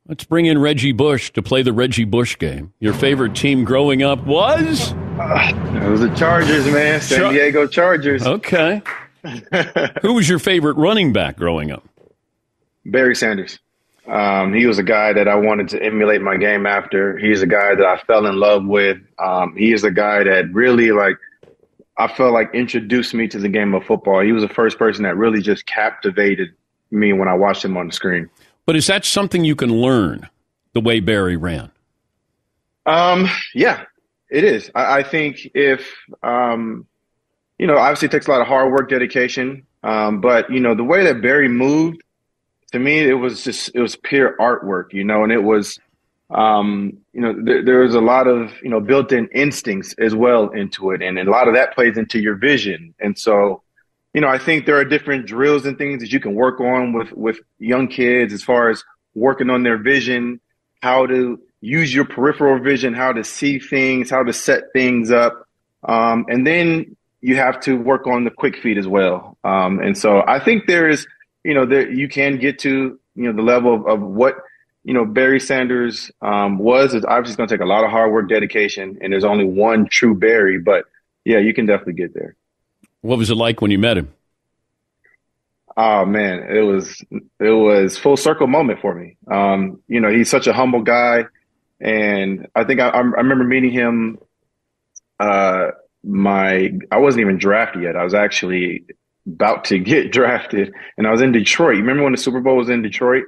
Let's bring in Reggie Bush to play the Reggie Bush game. Your favorite team growing up was? It was the Chargers, man. San Diego Chargers. Okay. Who was your favorite running back growing up? Barry Sanders. He was a guy that I wanted to emulate my game after. He's a guy that I fell in love with. He is a guy that really, I felt like introduced me to the game of football. He was the first person that really just captivated me when I watched him on the screen. But is that something you can learn, the way Barry ran? Yeah, it is. I think if, obviously it takes a lot of hard work, dedication. But, the way that Barry moved, to me, it was pure artwork, and it was, there was a lot of, built-in instincts as well into it. And a lot of that plays into your vision. And so, I think there are different drills and things that you can work on with young kids as far as working on their vision, how to use your peripheral vision, how to see things, how to set things up. And then you have to work on the quick feet as well. And so I think there is, you can get to, the level of what, Barry Sanders was. It's obviously going to take a lot of hard work, dedication, and there's only one true Barry. But, yeah, you can definitely get there. What was it like when you met him? Oh man, it was full circle moment for me. He's such a humble guy, and I think I remember meeting him. I wasn't even drafted yet. I was actually about to get drafted, and I was in Detroit. You remember when the Super Bowl was in Detroit?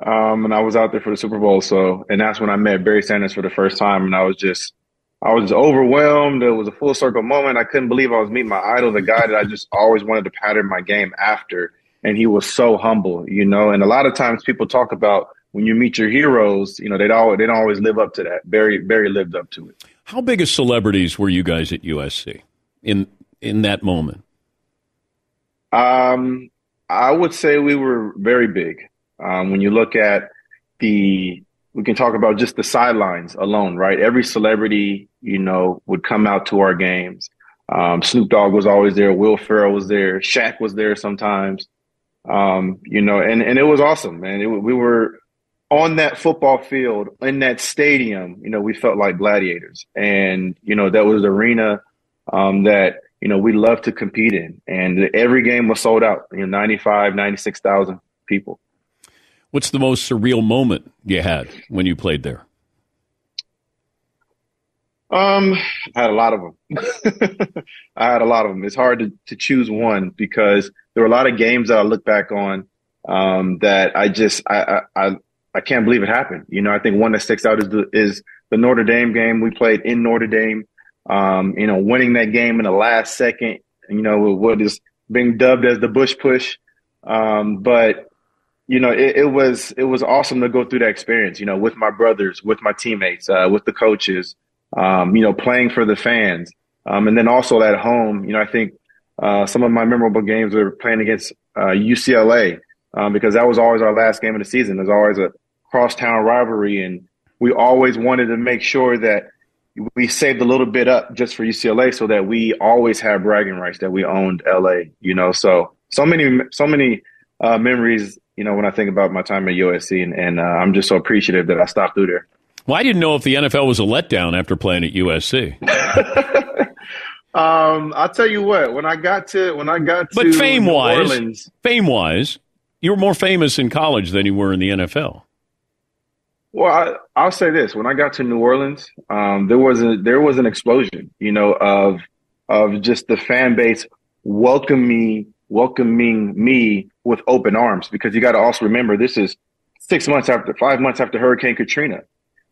And I was out there for the Super Bowl. And that's when I met Barry Sanders for the first time, and I was overwhelmed. It was a full circle moment. I couldn't believe I was meeting my idol, the guy that I just always wanted to pattern my game after. And he was so humble, And a lot of times people talk about when you meet your heroes, they don't always live up to that. Barry lived up to it. How big of celebrities were you guys at USC in that moment? I would say we were very big. When you look at we can talk about just the sidelines alone, right? Every celebrity, would come out to our games. Snoop Dogg was always there. Will Ferrell was there. Shaq was there sometimes. And it was awesome, man. We were on that football field, in that stadium, we felt like gladiators. And, that was the arena that, we loved to compete in. And every game was sold out, 96,000 people. What's the most surreal moment you had when you played there? I had a lot of them. It's hard to choose one because there were a lot of games that I look back on that I can't believe it happened. I think one that sticks out is the Notre Dame game. We played in Notre Dame, winning that game in the last second, what is being dubbed as the Bush push. But it was awesome to go through that experience, with my brothers, with my teammates, with the coaches, playing for the fans. And then also at home, I think some of my memorable games were playing against UCLA because that was always our last game of the season. There's always a crosstown rivalry, and we always wanted to make sure that we saved a little bit up just for UCLA so that we always have bragging rights that we owned LA, so many memories, when I think about my time at USC, and I'm just so appreciative that I stopped through there. Well, I didn't know if the NFL was a letdown after playing at USC. I'll tell you what, when I got to but New Orleans, fame-wise, you were more famous in college than you were in the NFL. Well, I'll say this: when I got to New Orleans, there was an explosion, of just the fan base welcoming me with open arms. Because you got to also remember, this is 5 months after Hurricane Katrina,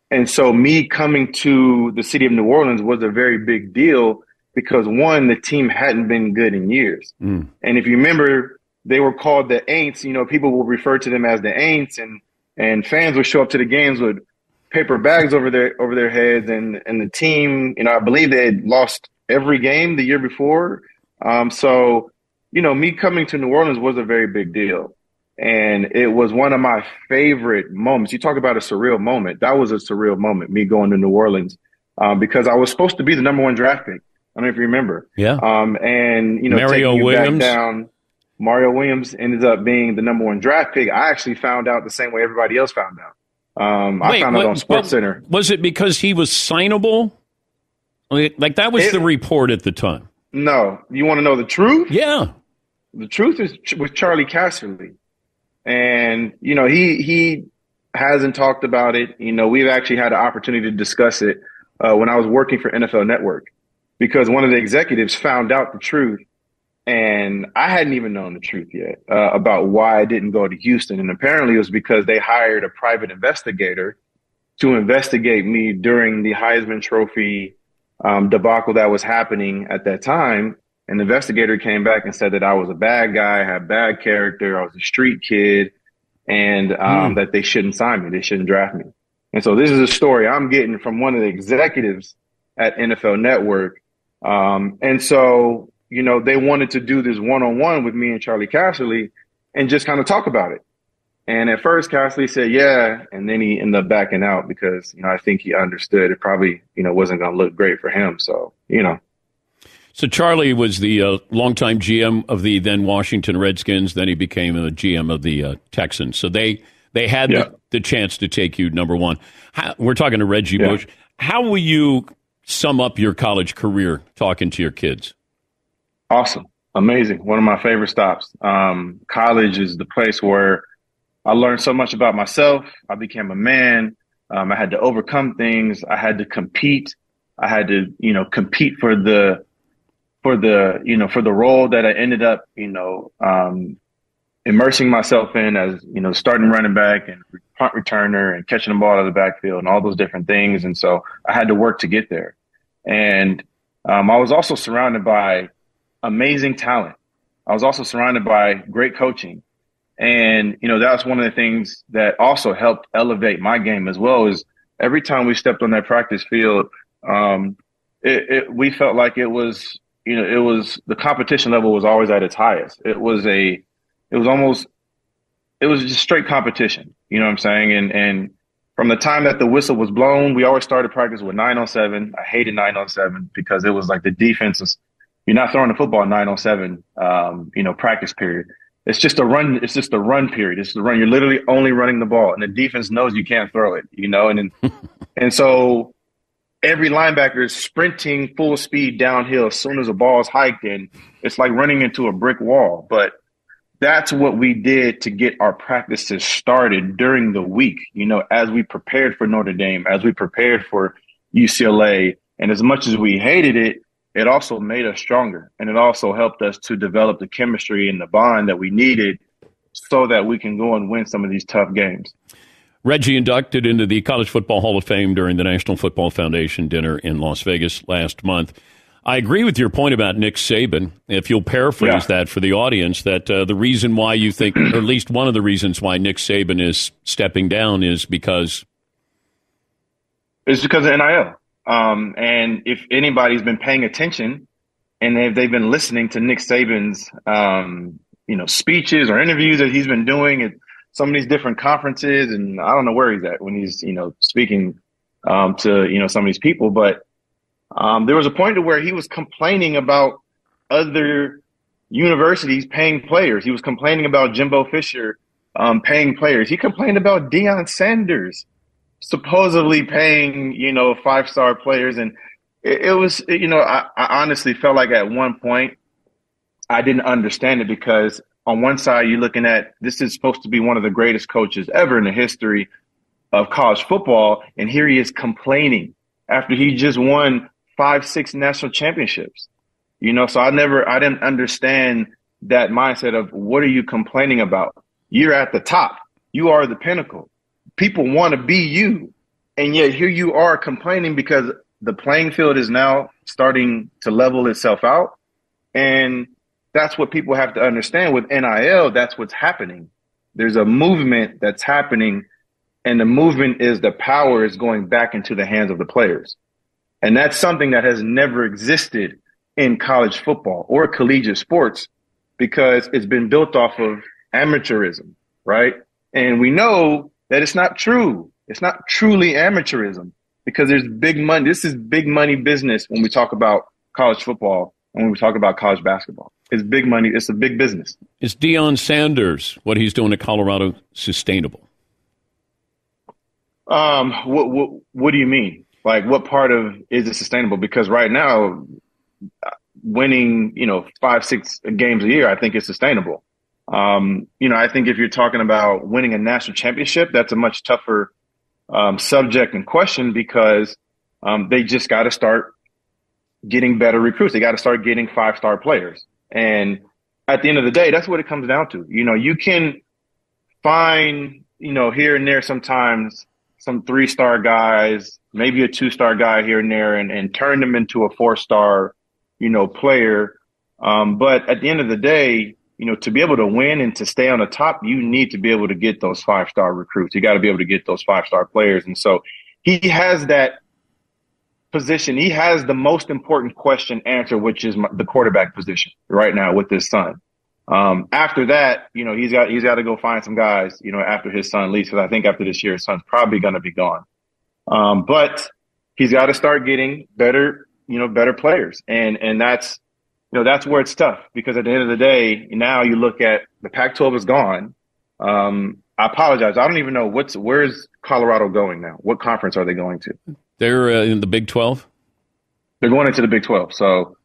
and so me coming to the city of New Orleans was a very big deal because one, the team hadn't been good in years, and if you remember, they were called the Aints. People will refer to them as the Aints, and fans would show up to the games with paper bags over their heads, and the team, I believe they had lost every game the year before. So, me coming to New Orleans was a very big deal. And it was one of my favorite moments. You talk about a surreal moment. That was a surreal moment, me going to New Orleans, because I was supposed to be the number one draft pick. I don't know if you remember. Yeah. And, Mario taking you Williams. back down, Mario Williams ended up being the number one draft pick. I actually found out the same way everybody else found out. I found out on SportsCenter. Was it because he was signable? Like that was the report at the time. No. You want to know the truth? Yeah. The truth is with Charlie Casserly. And, he hasn't talked about it. We've actually had an opportunity to discuss it when I was working for NFL Network, because one of the executives found out the truth. And I hadn't even known the truth yet about why I didn't go to Houston. And apparently it was because they hired a private investigator to investigate me during the Heisman Trophy debacle that was happening at that time. An investigator came back and said that I was a bad guy, had bad character, I was a street kid, and that they shouldn't sign me. They shouldn't draft me. And so this is a story I'm getting from one of the executives at NFL Network. And so, they wanted to do this one-on-one with me and Charlie Casserly and just kind of talk about it. And at first, Casserly said, yeah. And then he ended up backing out because, I think he understood it probably, wasn't going to look great for him. So, So Charlie was the longtime GM of the then Washington Redskins. Then he became a GM of the Texans. So they had the chance to take you number one. We're talking to Reggie Bush. How will you sum up your college career talking to your kids? Awesome. Amazing. One of my favorite stops. College is the place where I learned so much about myself. I became a man. I had to overcome things. I had to compete. I had to, compete for the role that I ended up, immersing myself in as, starting running back and punt returner and catching the ball out of the backfield and all those different things. And so I had to work to get there. And I was also surrounded by amazing talent. I was also surrounded by great coaching. And, that was one of the things that also helped elevate my game as well. Is every time we stepped on that practice field, we felt like it was the competition level was always at its highest. It was just straight competition. You know what I'm saying? And from the time that the whistle was blown, we always started practice with 9-on-7. I hated 9-on-7 because it was like the defense is, you're not throwing the football 9-on-7, practice period. It's just a run. It's just a run period. It's the run. You're literally only running the ball, and the defense knows you can't throw it. And so every linebacker is sprinting full speed downhill as soon as the ball is hiked, and it's like running into a brick wall. But that's what we did to get our practices started during the week. As we prepared for Notre Dame, as we prepared for UCLA, and as much as we hated it, it also made us stronger, and it also helped us to develop the chemistry and the bond that we needed so that we can go and win some of these tough games. Reggie inducted into the College Football Hall of Fame during the National Football Foundation dinner in Las Vegas last month. I agree with your point about Nick Saban. If you'll paraphrase that for the audience, that the reason why you think, or at least one of the reasons why Nick Saban is stepping down is because? It's because of NIL. And if anybody's been paying attention and they've been listening to Nick Saban's, speeches or interviews that he's been doing at some of these different conferences, and I don't know where he's at when he's, speaking to, some of these people. But there was a point to where he was complaining about other universities paying players. He was complaining about Jimbo Fisher paying players. He complained about Deion Sanders supposedly paying, 5-star players. And it was, I honestly felt like at one point I didn't understand it, because on one side you're looking at, this is supposed to be one of the greatest coaches ever in the history of college football. And here he is complaining after he just won 5-6 national championships, so I didn't understand that mindset of, what are you complaining about? You're at the top. You are the pinnacle. People want to be you. And yet here you are complaining because the playing field is now starting to level itself out. And that's what people have to understand with NIL. That's what's happening. There's a movement that's happening, and the movement is the power is going back into the hands of the players. And that's something that has never existed in college football or collegiate sports, because it's been built off of amateurism, right? And we know that it's not true. It's not truly amateurism, because there's big money. This is big money business when we talk about college football and when we talk about college basketball. It's big money. It's a big business. Is Deion Sanders, what he's doing at Colorado, sustainable? What do you mean? Like, what part of is it sustainable? Because right now, winning, 5, 6 games a year, I think is sustainable. I think if you're talking about winning a national championship, that's a much tougher subject and question because they just got to start getting better recruits. They got to start getting 5-star players. And at the end of the day, that's what it comes down to. You can find, here and there sometimes some 3-star guys, maybe a 2-star guy here and there and turn them into a 4-star, player. But at the end of the day, to be able to win and to stay on the top, you need to be able to get those 5-star recruits. You got to be able to get those 5-star players. And so he has that position. He has the most important question answer, which is the quarterback position right now with his son. After that, he's got to go find some guys, after his son leaves. Because I think after this year, his son's probably going to be gone. But he's got to start getting better players. And that's where it's tough because at the end of the day, now you look at the Pac-12 is gone. I apologize. I don't even know where's Colorado going now? What conference are they going to? They're in the Big 12. They're going into the Big 12. So,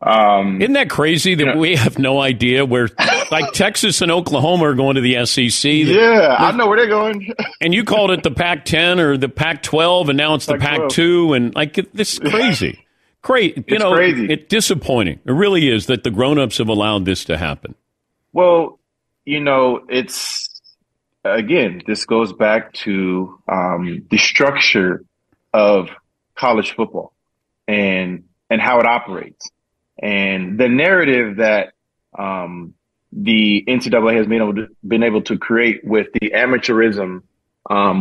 isn't that crazy that we have no idea where, like Texas and Oklahoma are going to the SEC? Yeah, I know where they're going. And you called it the Pac-10 or the Pac-12, and now it's the Pac-2, and this is crazy. Great, crazy. It's disappointing. It really is that the grown-ups have allowed this to happen. Well, it's again, this goes back to the structure of college football and how it operates. And the narrative that the NCAA has been able to create with the amateurism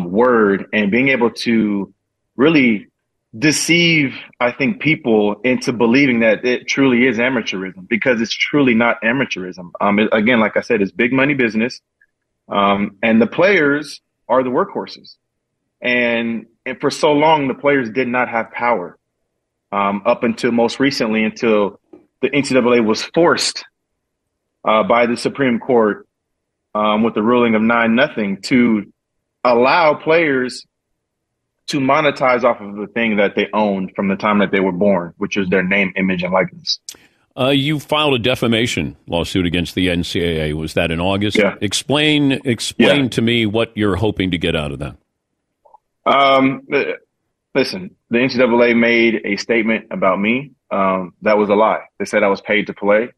word and being able to really deceive, I think, people into believing that it truly is amateurism because it's truly not amateurism. Again, like I said, it's big money business, and the players are the workhorses. And for so long, the players did not have power up until most recently, until the NCAA was forced by the Supreme Court with the ruling of 9-0 to allow players to monetize off of the thing that they owned from the time that they were born, which is their name, image, and likeness. You filed a defamation lawsuit against the NCAA. Was that in August? Yeah. Explain to me what you're hoping to get out of that. Listen, the NCAA made a statement about me. That was a lie. They said I was paid to play.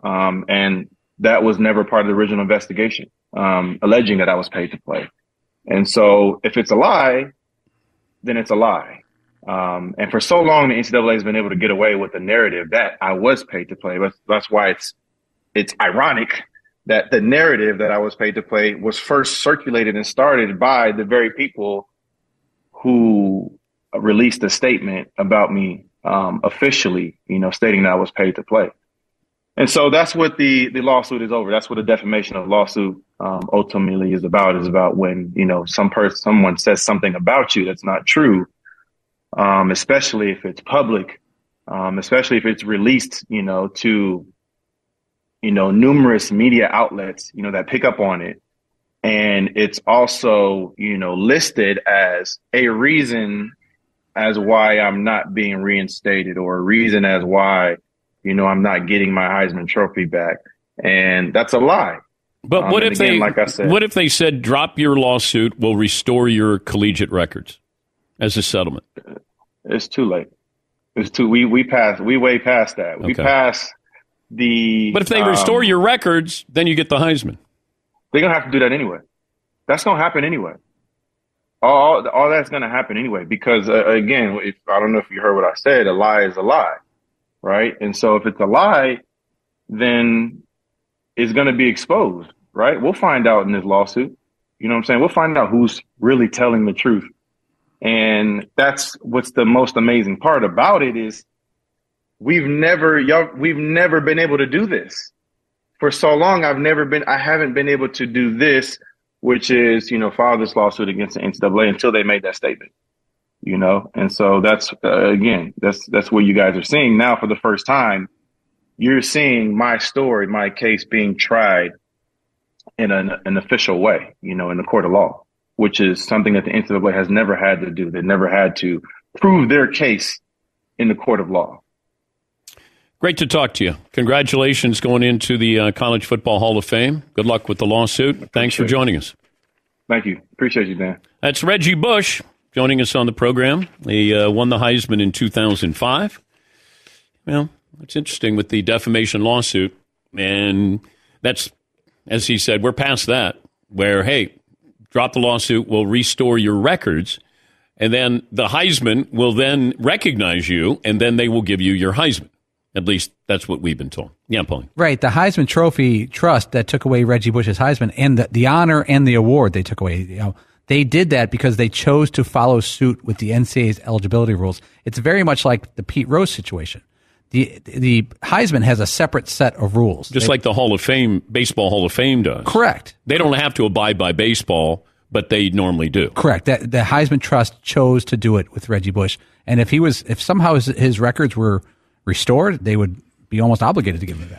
And that was never part of the original investigation, alleging that I was paid to play. And so if it's a lie, then it's a lie. And for so long, the NCAA has been able to get away with the narrative that I was paid to play. But that's why it's ironic that the narrative that I was paid to play was first circulated and started by the very people who released a statement about me officially, stating that I was paid to play. And so that's what the lawsuit is over. That's what a defamation of lawsuit ultimately is about when, someone says something about you that's not true, especially if it's public, especially if it's released, to, numerous media outlets, that pick up on it. And it's also, listed as a reason as why I'm not being reinstated or a reason as why, I'm not getting my Heisman Trophy back. And that's a lie. But what if again, like I said, what if they said, drop your lawsuit, we'll restore your collegiate records as a settlement? It's too late. We way past that. Okay. We passed the. But if they restore your records, then you get the Heisman. They're going to have to do that anyway. That's going to happen anyway. All that's going to happen anyway, because again, I don't know if you heard what I said, a lie is a lie. Right. And so if it's a lie, then it's going to be exposed. Right. We'll find out in this lawsuit. You know what I'm saying? We'll find out who's really telling the truth. And that's what's the most amazing part about it is we've never been able to do this. For so long, I haven't been able to do this, which is, file this lawsuit against the NCAA until they made that statement. And so that's, again, that's what you guys are seeing now for the first time. You're seeing my story, my case being tried in an official way, in the court of law, which is something that the NCAA has never had to do. They never had to prove their case in the court of law. Great to talk to you. Congratulations going into the College Football Hall of Fame. Good luck with the lawsuit. Thanks for joining us. Thank you. Appreciate you, Dan. That's Reggie Bush joining us on the program. He won the Heisman in 2005. Well, it's interesting with the defamation lawsuit. And that's, as he said, we're past that, where, hey, drop the lawsuit, we'll restore your records. And then the Heisman will then recognize you, and then they will give you your Heisman. At least that's what we've been told. Yeah, Pauline. Right. The Heisman Trophy Trust that took away Reggie Bush's Heisman and the honor and the award they took away, they did that because they chose to follow suit with the NCAA's eligibility rules. It's very much like the Pete Rose situation. The Heisman has a separate set of rules. Just like the Hall of Fame, Baseball Hall of Fame does. Correct. They don't have to abide by baseball, but they normally do. Correct. The Heisman Trust chose to do it with Reggie Bush. And if somehow his records were restored, they would be almost obligated to give him that.